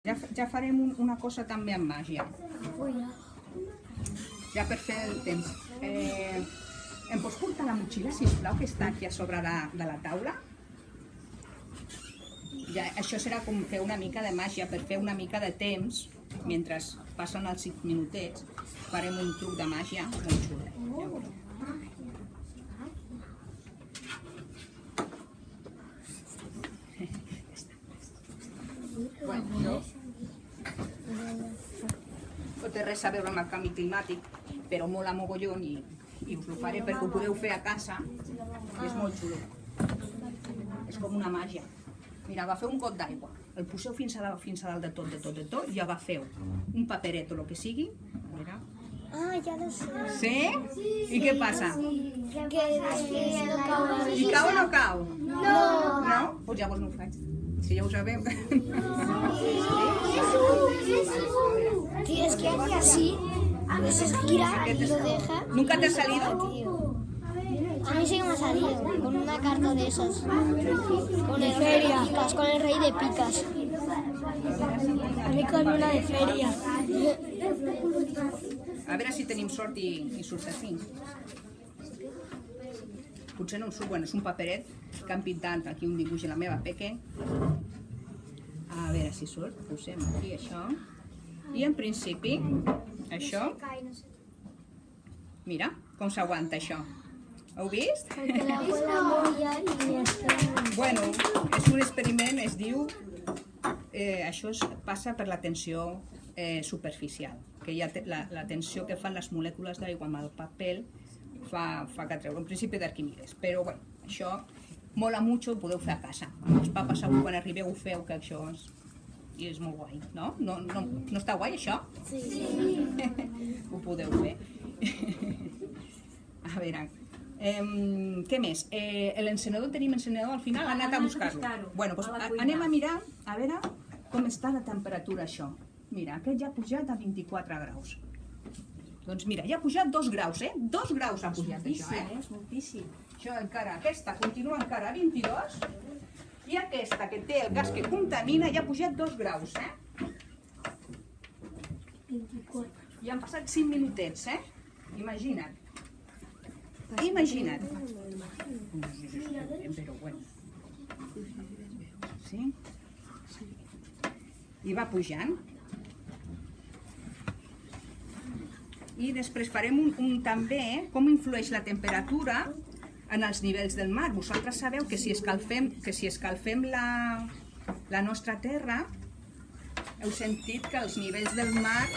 Ja farem una cosa també amb màgia. Ja per fer el temps. Em pots portar la motxilla, sisplau, que està aquí a sobre de la taula? Ja, això serà com fer una mica de màgia, per fer una mica de temps, mentre passen els 5 minutets, farem un truc de màgia molt xulo. Ja veureu. Bueno, no té res a veure amb el canvi climàtic, però mola mogollon i us ho faré perquè ho podeu fer a casa i és molt xulo. És com una màgia. Mira, agafeu un got d'aigua, el poseu fins a dalt de tot i agafeu un paperet o el que sigui. Mira. Ah, ja lo sé. Sí? I què passa? Que després no cau. I cau o no cau? No. No? Doncs llavors no ho faig. Si ja ho sabeu. Tío, es que hace así, a veces gira y lo deja. ¿Nunca te ha salido? Tío. A mí sí que me ha salido, con una carta de esas. Con el rey de picas, con el rey de picas. A mí con una de feria. A veure si tenim sort i surt així. Potser no em surt, bueno, és un paperet que han pintat aquí un dibuix a la meva peque. A veure si surt, posem aquí això. I en principi, això, mira com s'aguanta això. Heu vist? Bueno, és un experiment, es diu, això passa per la tensió superficial, que la tensió que fan les molècules d'aigua amb el paper fa que treure un principi d'Arquimedes. Però bueno, això mola molt, ho podeu fer a casa. Amb els papes segur quan arribeu ho feu, que això és molt guai, no? No està guai això? Sí. Ho podeu fer. A veure, què més? L'encenedor, tenim encenedor al final? Han anat a buscar-lo. Bueno, doncs anem a mirar, a veure com està la temperatura això. Mira, aquest ja ha pujat a 24 graus. Doncs mira, ja ha pujat 2 graus, 2 graus ha pujat això, És moltíssim. Això encara, aquesta continua encara a 22 i aquesta que té el gas que contamina ja ha pujat 2 graus, 24. I han passat 5 minutets, Imagina't. Imagina't. Però bueno. Sí? I va pujant. I després farem també com influeix la temperatura en els nivells del mar. Vosaltres sabeu que si escalfem la nostra terra, heu sentit que els nivells del mar,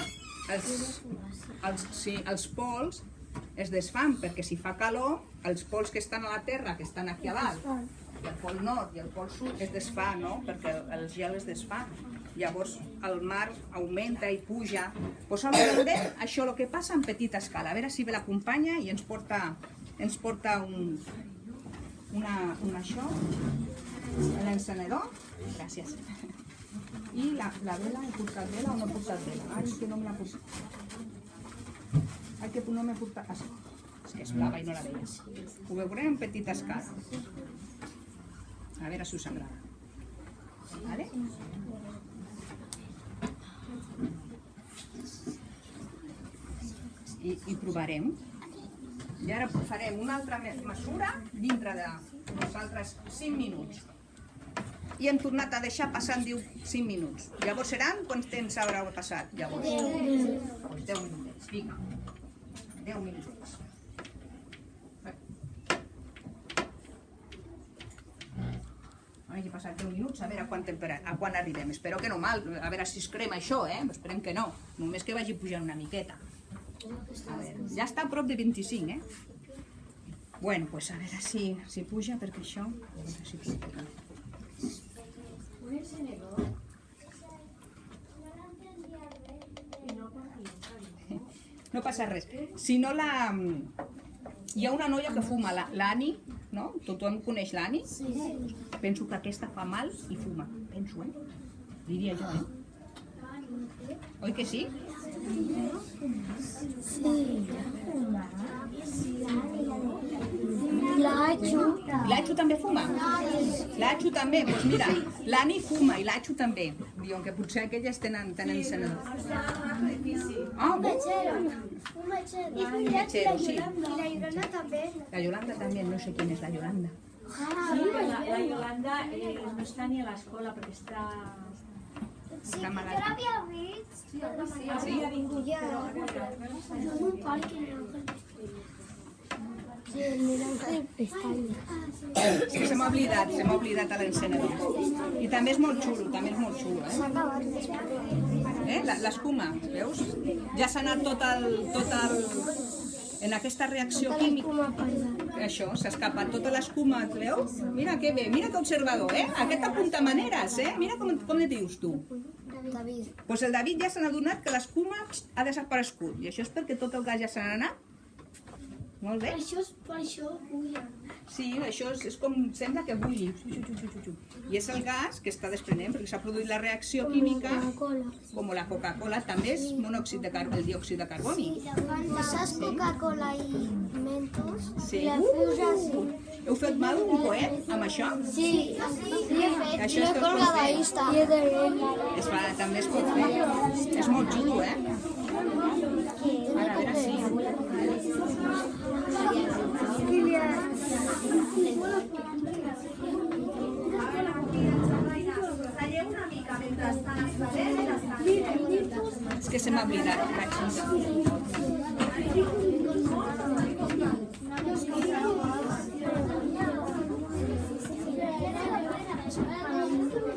els pols, es desfan, perquè si fa calor, els pols que estan a la terra, que estan aquí a dalt, i el pol nord i el pol sud es desfà, no? Perquè el gel es desfà. Llavors el mar augmenta i puja. Doncs ara veurem això el que passa en petita escala. A veure si ve la companya i ens porta això, l'encenedor. Gràcies. I la vela, he portat vela o no he portat vela? Ai, que no me l'ha portat. Ai, que no m'he portat... És que és blava i no la veia. Ho veurem en petita escala. A veure si us agrada. Vale? I provarem. I ara farem una altra mesura dintre de nosaltres 5 minuts. I hem tornat a deixar passant 5 minuts. Llavors seran quants temps haurà passat? Llavors, 10 minutets. Vinga, 10 minutets. Hagi passat 10 minuts, a veure a quan arribem. Espero que no mal, a veure si es crema això, esperem que no. Només que vagi pujant una miqueta. A veure, ja està a prop de 25, Bueno, doncs a veure si puja, perquè això... A veure si puja. Un encenedor. No passa res. Si no hi ha una noia que fuma, l'Ani, no? Tothom coneix l'Ani? Sí. Penso que aquesta fa mal i fuma. Penso, diria jo, Oi que sí? L'Achu també fuma? L'Achu també, doncs mira, l'Ani fuma i l'Achu també. Diuen que potser aquelles tenen encenedor. Ah, Un mechero, sí. I la Yolanda també. La Yolanda també, no sé quién es la Yolanda. La Yolanda no està ni a l'escola perquè està... Està malata. l'havia vist. Sí, ha vingut, però... En un parc en el Sí, el naranja pestaña. És que se m'ha oblidat a l'encenedor. I també és molt xulo, S'ha acabat. L'escuma, veus? Ja s'ha anat tot el... En aquesta reacció química, això, s'ha escapat tota l'escuma, et veus? Mira que bé, mira que observador, Aquest apunta maneres, Mira com et dius tu. David. Doncs el David ja s'ha adonat que l'escuma ha desaparegut. I això és perquè tot el gas ja s'ha anat. Molt bé. Per això bulla. Sí, això és com sembla que bulli. I és el gas que està desprenent, perquè s'ha produït la reacció química, com la Coca-Cola, també és monòxid de el diòxid de carboni. Saps Coca-Cola i Mentos? Sí. La fus així. Heu fet mal un coet amb això? Sí, l'he fet. Això és L'he tot colgat a fer. Insta. També es pot fer. És molt xulo, Ara, a veure si... És que se m'ha oblidat,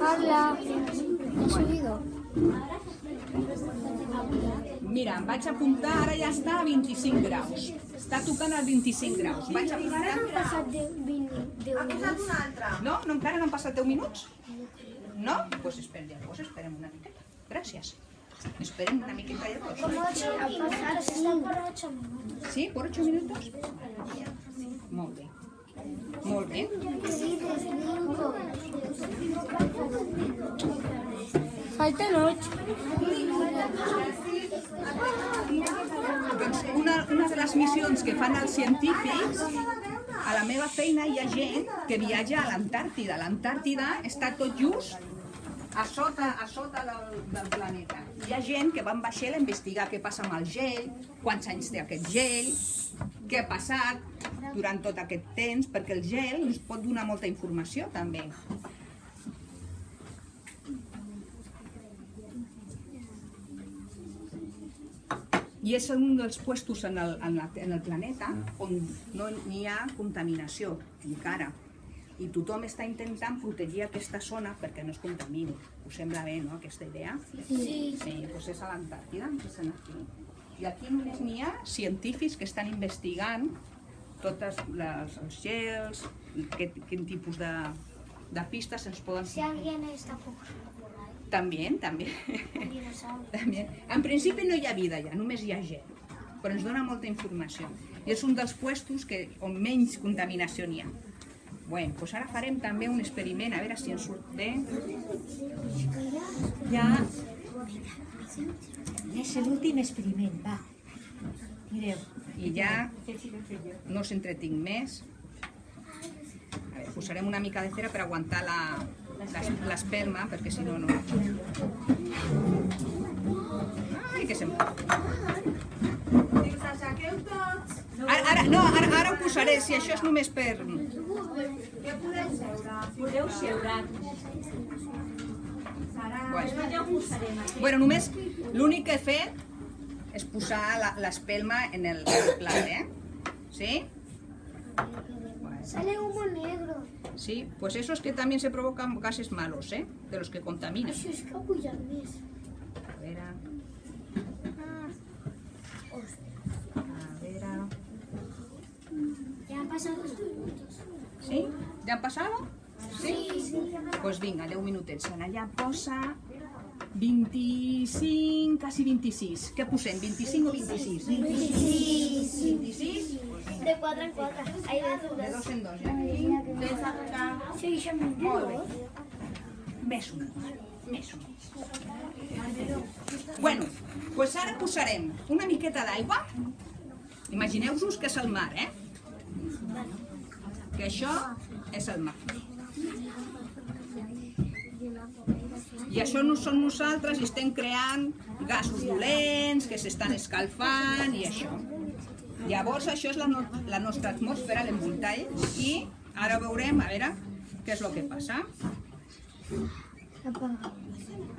Hola. ¿He subido? Mira, em vaig apuntar, ara ja està a 25 graus. Està tocant als 25 graus. Vaig apuntar... Han passat 10 minuts. No? Encara no han passat 10 minuts? No? Doncs esperem una miqueta. Gràcies. Esperem una miqueta llavors. Están por 8 minutos. Sí? ¿Por 8 minutos? Molt bé. Molt bé. Faltan 8. Doncs una de les missions que fan els científics, a la meva feina hi ha gent que viatja a l'Antàrtida. L'Antàrtida està tot just a sota del planeta. Hi ha gent que va en vaixell a investigar què passa amb el gel, quants anys té aquest gel, què ha passat durant tot aquest temps, perquè el gel ens pot donar molta informació també. I és un dels puestos en el planeta on no hi ha contaminació, encara. I tothom està intentant protegir aquesta zona perquè no es contamini. Us sembla bé, no, aquesta idea? Sí. Sí, doncs és a l'Antàrtida, i aquí només n'hi ha científics que estan investigant tots els gels, quin tipus de pistes ens poden... Si alguien está por També. També. En principi no hi ha vida ja, només hi ha gel, però ens dona molta informació. I és un dels puestos on menys contaminació n'hi ha. Bé, doncs ara farem també un experiment, a veure si ens surt bé. Ja és l'últim experiment, va. Mireu. I ja no s'entretinc més. A veure, posarem una mica de cera per aguantar l'esperma, perquè si no, no... Ai, que se'm... Ara ho posaré, si això és només per... Podeu seure. Bueno, només l'únic que he fet és posar l'espelma en el plat, ¿Sí? Sale humo negro. Sí, pues esos que también se provocan gases malos, de los que contaminan. Això és que puja més. A ver. Ya han pasado 2 minutos. ¿Sí? ¿Ya han pasado? Sí. Pues vinga, 10 minutets. Allà posa 25, quasi 26. Què posem, 25 o 26? 26. 26? De 4 en 4. Hay De 2 en 2, ja. Sí, ja m'ho Molt bé. Més o menys. Més o menys. Doncs ara posarem una miqueta d'aigua. Imagineu-vos que és el mar, que això és el mar. I això no som nosaltres i estem creant gasos dolents que s'estan escalfant i això. Llavors això és la nostra atmosfera, l'envoltall, i ara veurem, a veure, què és el que passa.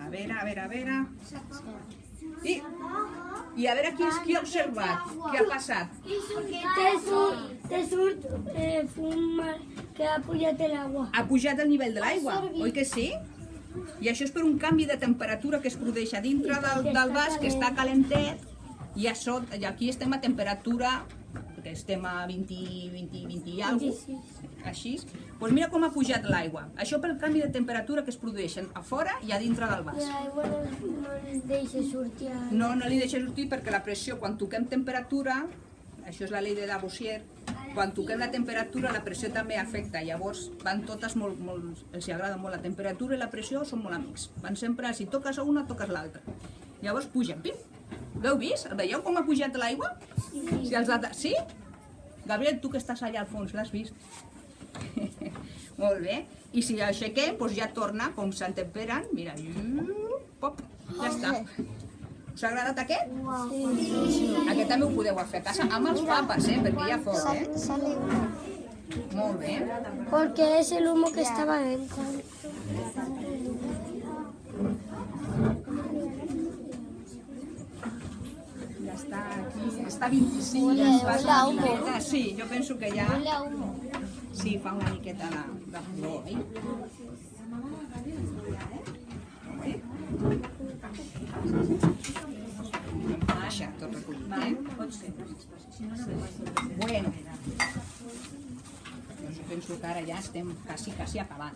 A veure. I a veure qui ha observat, què ha passat. Te surt fum que ha pujat l'aigua. Ha pujat el nivell de l'aigua, oi que sí? I això és per un canvi de temperatura que es produeix a dintre del vas, que està calentet, i aquí estem a temperatura, que estem a 20 i alguna cosa, així. Doncs mira com ha pujat l'aigua. Això pel canvi de temperatura que es produeixen a fora i a dintre del vas. L'aigua no li deixa sortir. No li deixa sortir perquè la pressió, quan toquem temperatura, això és la llei de Lavoisier, quan toquem la temperatura la pressió també afecta, llavors van totes els agrada molt la temperatura i la pressió, són molt amics, van sempre, si toques una, toques l'altra, llavors pugen, pim, l'heu vist? Veieu com ha pujat l'aigua? Sí? Gabriel, tu que estàs allà al fons, l'has vist? Molt bé, i si l'aixequem, doncs ja torna, com s'entemperen, mira, pop, ja està. Us ha agradat aquest? Sí. Aquest també ho podeu fer a casa amb els papes, perquè hi ha foc, Sale Molt bé. porque es el humo que estaba dentro. Ja està aquí, està a 25, Huele a humo. Sí, jo penso que ja... Huele a humo. Sí, fa una miqueta de furor, oi? Baixa, tot recollit, Bueno. Jo penso que ara ja estem quasi acabant,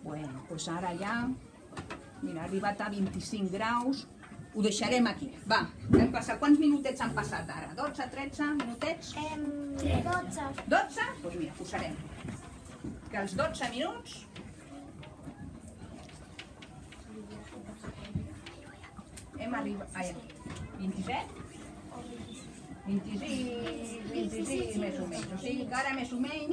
Bueno, doncs ara ja... Mira, ha arribat a 25 graus. Ho deixarem aquí. Va, hem passat. Quants minutets han passat ara? 12, 13 minutets? 12. 12? Doncs mira, posarem. Que als 12 minuts... Hem arribat... Ai, 27? 26 més o menys. O sigui que ara més o menys...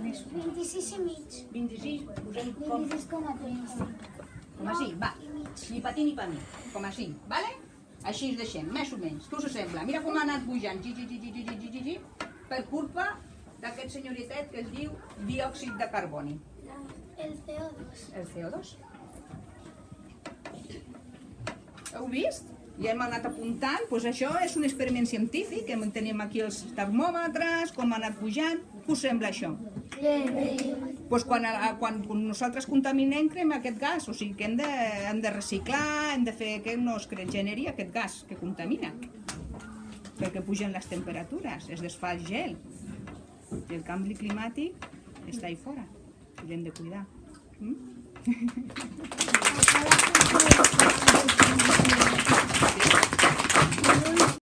26 i mig. 26, posem com... 26,3. Com així, va. Ni per ti ni per mi. Com així, vale? Així es deixem, més o menys. Què us sembla? Mira com ha anat pujant. Per culpa d'aquest senyoritet que es diu diòxid de carboni. El CO2. El CO2. Heu vist? I hem anat apuntant. Doncs això és un experiment científic. Tenim aquí els termòmetres, com ha anat pujant. Què us sembla això? Doncs quan nosaltres contaminem creem aquest gas, o sigui que hem de reciclar, hem de fer que no es generi aquest gas que contamina, perquè pugen les temperatures, es desfà el gel, i el canvi climàtic està ahí fora, i l'hem de cuidar.